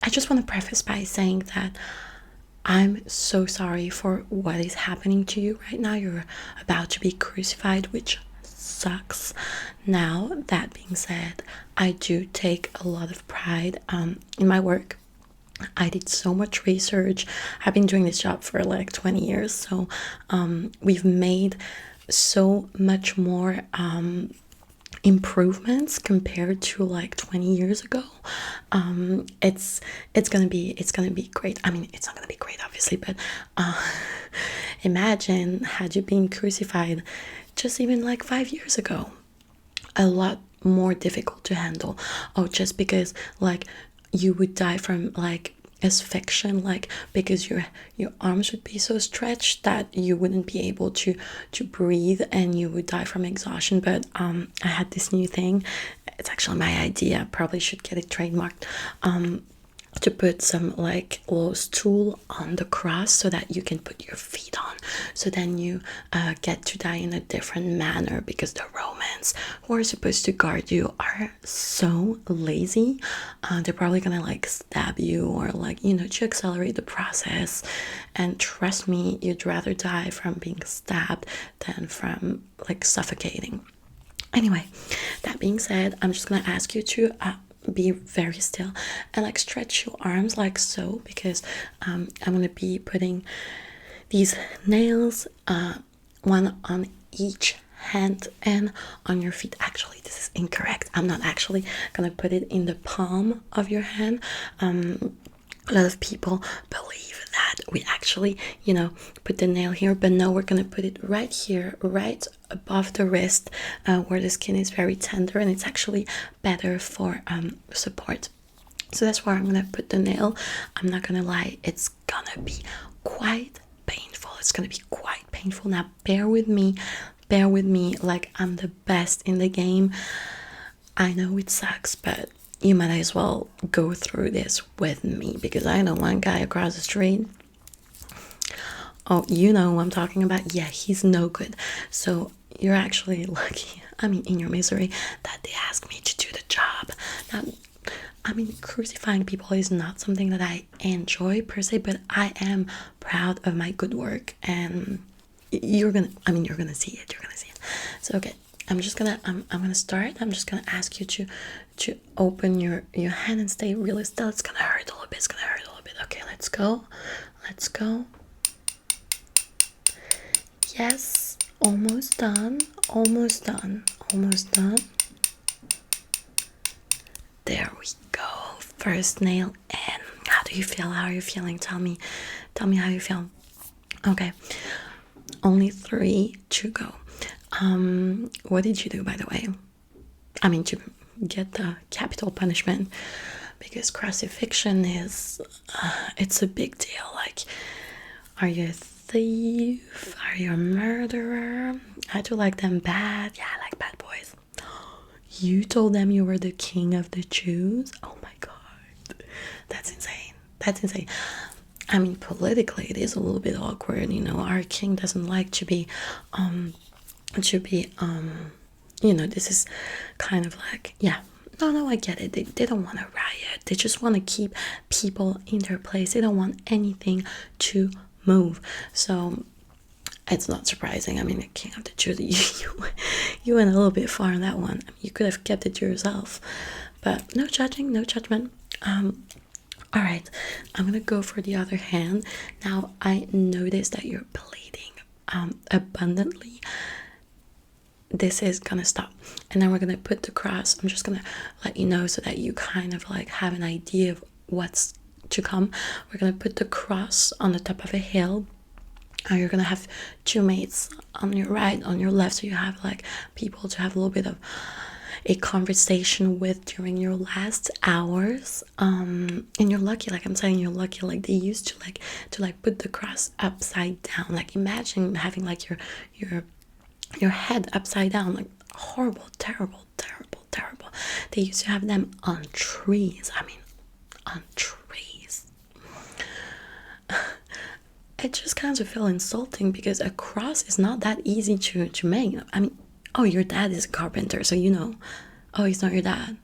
I just want to preface by saying that I'm so sorry for what is happening to you right now. You're about to be crucified, which sucks. Now, that being said, I do take a lot of pride in my work. I did so much research. I've been doing this job for like 20 years, so we've made so much more improvements compared to like 20 years ago. It's gonna be great. I mean, it's not gonna be great obviously, but imagine had you been crucified just even like 5 years ago. A lot more difficult to handle. Oh, just because like you would die from like asphyxiation, like because your arms would be so stretched that you wouldn't be able to breathe and you would die from exhaustion. But I had this new thing. It's actually my idea. Probably should get it trademarked. To put some like little stool on the cross so that you can put your feet on, so then you get to die in a different manner, because the Romans who are supposed to guard you are so lazy. They're probably gonna like stab you or like, to accelerate the process. And trust me, you'd rather die from being stabbed than from like suffocating. Anyway, that being said, I'm just gonna ask you to be very still and like stretch your arms like so, because I'm gonna be putting these nails, one on each hand and on your feet. Actually, this is incorrect. I'm not actually gonna put it in the palm of your hand. A lot of people believe that we actually, put the nail here, but no, we're gonna put it right here, right above the wrist, where the skin is very tender, and it's actually better for support. So that's where I'm gonna put the nail. I'm not gonna lie, it's gonna be quite painful. It's gonna be quite painful. Now, bear with me. Bear with me, like I'm the best in the game. I know it sucks, but you might as well go through this with me, because I know one guy across the street. Oh, you know who I'm talking about? Yeah, he's no good. So you're actually lucky, I mean, in your misery, that they asked me to do the job. Now, I mean, crucifying people is not something that I enjoy per se, but I am proud of my good work, and you're gonna see it. You're gonna see it. So okay, I'm gonna start. I'm just gonna ask you to open your hand and stay really still. It's gonna hurt a little bit. It's gonna hurt a little bit. Okay, let's go. Let's go. Yes, almost done. Almost done. Almost done. There we go. First nail in. How do you feel? How are you feeling? Tell me how you feel. Okay. Only 3 to go. What did you do, by the way? I mean, to get the capital punishment, because crucifixion is it's a big deal. Like, are you a thief? Are you a murderer? I do like them bad. Yeah, I like bad boys. You told them you were the king of the Jews? Oh my god. That's insane. That's insane. I mean, politically it is a little bit awkward, our king doesn't like to be this is kind of like, yeah. No, I get it. They don't want to riot. They just want to keep people in their place. They don't want anything to move. So it's not surprising. I mean, the king of the Jews, you went a little bit far on that one. I mean, you could have kept it to yourself, but no judging, no judgment. All right, I'm gonna go for the other hand. Now, I noticed that you're bleeding abundantly. This is gonna stop, and then we're gonna put the cross. I'm just gonna let you know so that you kind of like have an idea of what's to come. We're gonna put the cross on the top of a hill. You're gonna have 2 mates on your right, on your left, so you have like people to have a little bit of a conversation with during your last hours. And you're lucky, like I'm saying, you're lucky. Like, they used to put the cross upside down. Like, imagine having like your head upside down. Like, horrible, terrible, terrible, terrible. They used to have them on trees. I mean, on trees. It just kind of feel insulting, because a cross is not that easy to make. I mean, oh, your dad is a carpenter, so Oh, he's not your dad.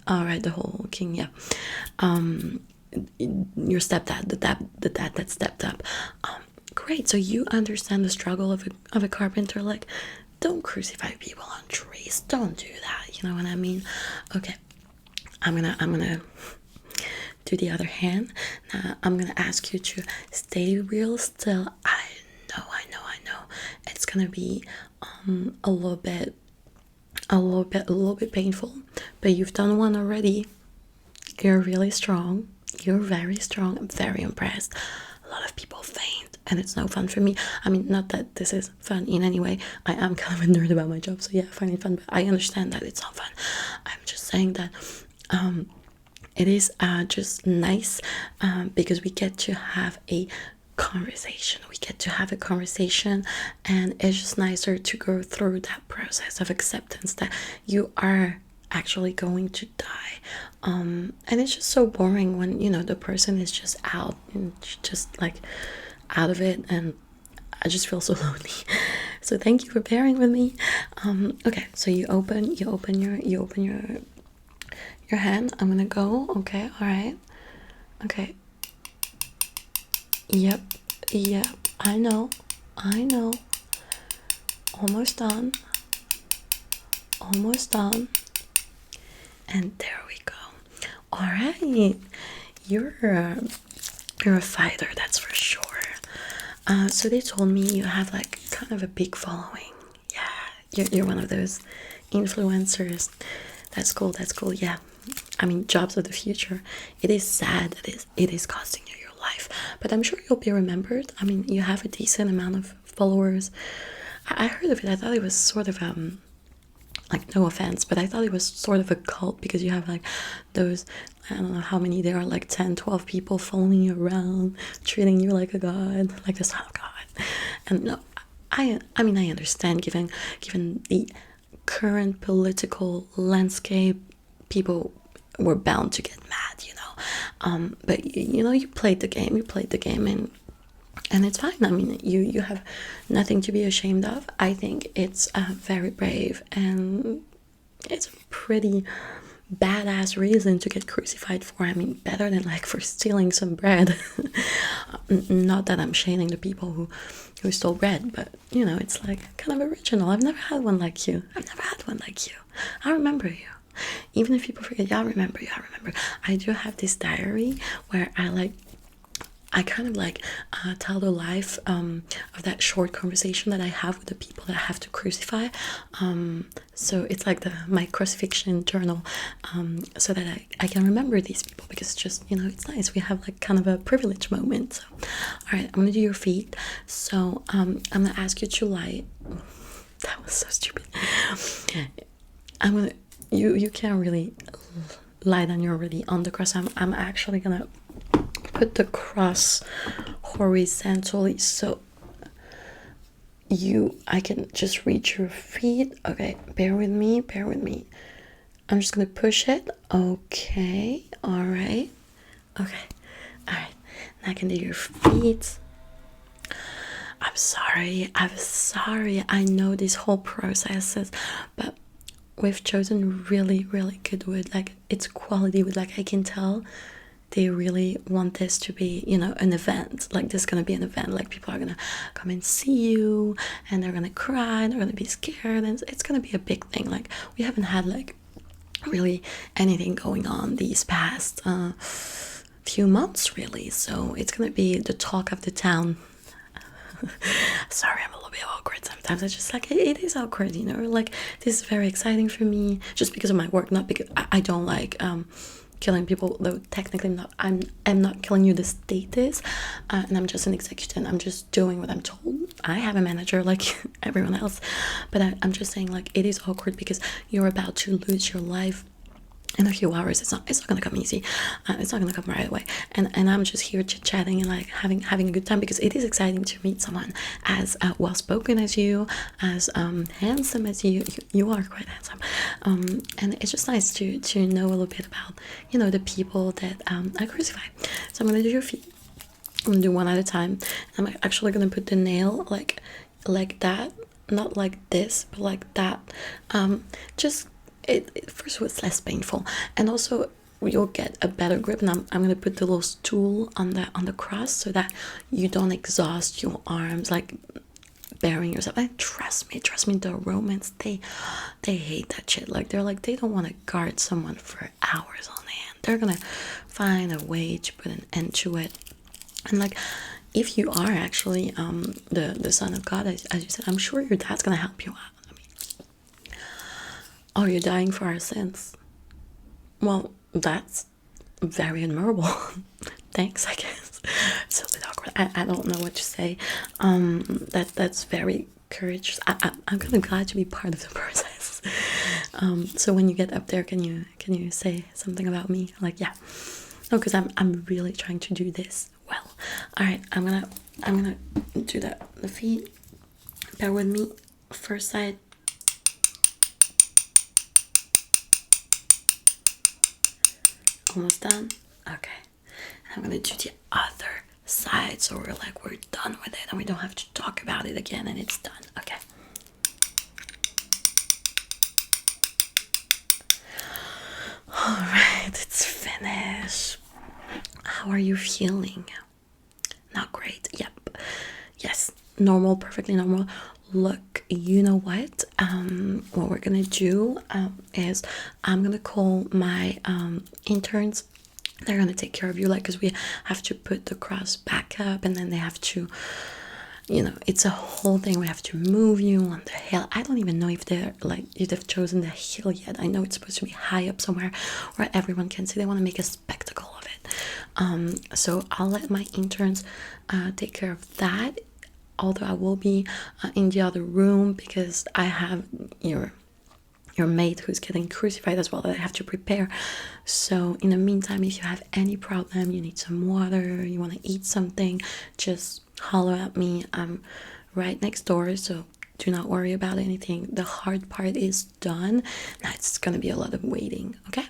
All right, the whole king, yeah. your stepdad, the dad that stepped up. Great. So you understand the struggle of a carpenter. Like, don't crucify people on trees. Don't do that. You know what I mean? Okay. I'm gonna do the other hand. Now I'm gonna ask you to stay real still. I know. It's gonna be a little bit painful, but you've done one already. You're really strong. You're very strong. I'm very impressed. A lot of people faint, and it's no fun for me. I mean, not that this is fun in any way. I am kind of a nerd about my job, so yeah, I find it fun, but I understand that it's not fun. I'm just saying that it is just nice because we get to have a conversation. We get to have a conversation, and it's just nicer to go through that process of acceptance that you are actually going to die. And it's just so boring when, you know, the person is just out and just like out of it, and I just feel so lonely. So thank you for bearing with me. Okay, so you open your hand. I'm gonna go. Okay, all right. Okay. Yep. I know. Almost done. And there we go. All right. You're a fighter, that's for sure. So they told me you have like kind of a big following. Yeah, you're one of those influencers. That's cool. Yeah. I mean, jobs of the future. It is sad that it is costing you your life, but I'm sure you'll be remembered. I mean, you have a decent amount of followers. I heard of it. I thought it was sort of like, no offense, but I thought it was sort of a cult because you have like those, I don't know how many there are, like 10, 12 people following you around, treating you like a god, like the son of God. And no, I mean, I understand given the current political landscape, people were bound to get mad, you know. But you know, you played the game, and it's fine. I mean, you have nothing to be ashamed of. I think it's very brave, and it's a pretty badass reason to get crucified for. I mean, better than like for stealing some bread. Not that I'm shaming the people who stole bread, but you know, it's like kind of original. I've never had one like you. I remember you. Even if people forget, yeah, I remember you. I do have this diary where I kind of like tell the life of that short conversation that I have with the people that I have to crucify. So it's like my crucifixion journal, so that I can remember these people, because it's just, you know, it's nice. We have like kind of a privilege moment. So, all right, I'm gonna do your feet. So I'm gonna ask you to lie. That was so stupid. You can't really lie down. You're already on the cross. I'm actually gonna put the cross horizontally so I can just reach your feet. Okay, bear with me. I'm just gonna push it. Okay, all right. Okay, all right. Now I can do your feet. I'm sorry. I know this whole process is, but we've chosen really, really good wood. Like, it's quality wood. Like, I can tell they really want this to be, you know, an event. Like, this is gonna be an event. Like, people are gonna come and see you, and they're gonna cry, they're gonna be scared, and it's gonna be a big thing. Like, we haven't had like really anything going on these past few months, really. So it's gonna be the talk of the town. Sorry, I'm a little bit awkward sometimes. It's just like, it is awkward, you know. Like, this is very exciting for me, just because of my work, not because I don't like killing people. Though technically not, I'm not killing you. The state is, and I'm just an executive. I'm just doing what I'm told. I have a manager like everyone else, but I'm just saying, like, it is awkward because you're about to lose your life in a few hours. It's not gonna come easy. It's not gonna come right away, and I'm just here chit-chatting and like having a good time, because it is exciting to meet someone as well spoken as you, as handsome as you are quite handsome, and it's just nice to know a little bit about, you know, the people that I crucify. So I'm gonna do your feet. I'm gonna do one at a time. I'm actually gonna put the nail like that, not like this, but like that. Just it first of all, it's less painful, and also you'll get a better grip. And I'm gonna put the little stool on the cross so that you don't exhaust your arms like bearing yourself. And trust me, the Romans, they hate that shit. Like they're like, they don't want to guard someone for hours on end. They're gonna find a way to put an end to it. And like, if you are actually the son of God, as you said, I'm sure your dad's gonna help you out. I mean, oh, you're dying for our sins. Well, that's very admirable. Thanks, I guess. It's a bit awkward. I don't know what to say. That's very courageous. I'm kind of glad to be part of the process. So when you get up there, can you say something about me? Like, yeah. No, because I'm really trying to do this well. All right, I'm gonna do that. The feet. Bear with me. First side. Almost done. Okay. I'm gonna do the other side, so we're done with it and we don't have to talk about it again, and it's done. Okay. All right, it's finished. How are you feeling? Not great. Yep. Yes. Normal. Perfectly normal. Look, you know what? What we're gonna do is I'm gonna call my interns. They're gonna take care of you, like, because we have to put the cross back up, and then they have to, it's a whole thing. We have to move you on the hill. I don't even know if they've chosen the hill yet. I know it's supposed to be high up somewhere where everyone can see. They want to make a spectacle of it. So I'll let my interns take care of that. Although I will be in the other room because I have your mate who's getting crucified as well that I have to prepare. So in the meantime, if you have any problem, you need some water, you want to eat something, just holler at me. I'm right next door, so do not worry about anything. The hard part is done. Now it's gonna be a lot of waiting. Okay,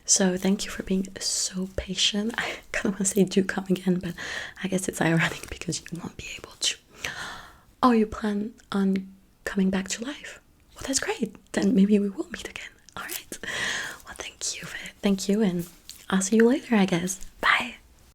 so thank you for being so patient. I kind of want to say do come again, but I guess it's ironic because you won't be able to. Oh, you plan on coming back to life? Well, that's great. Then maybe we will meet again. All right. Well, thank you, and I'll see you later, I guess.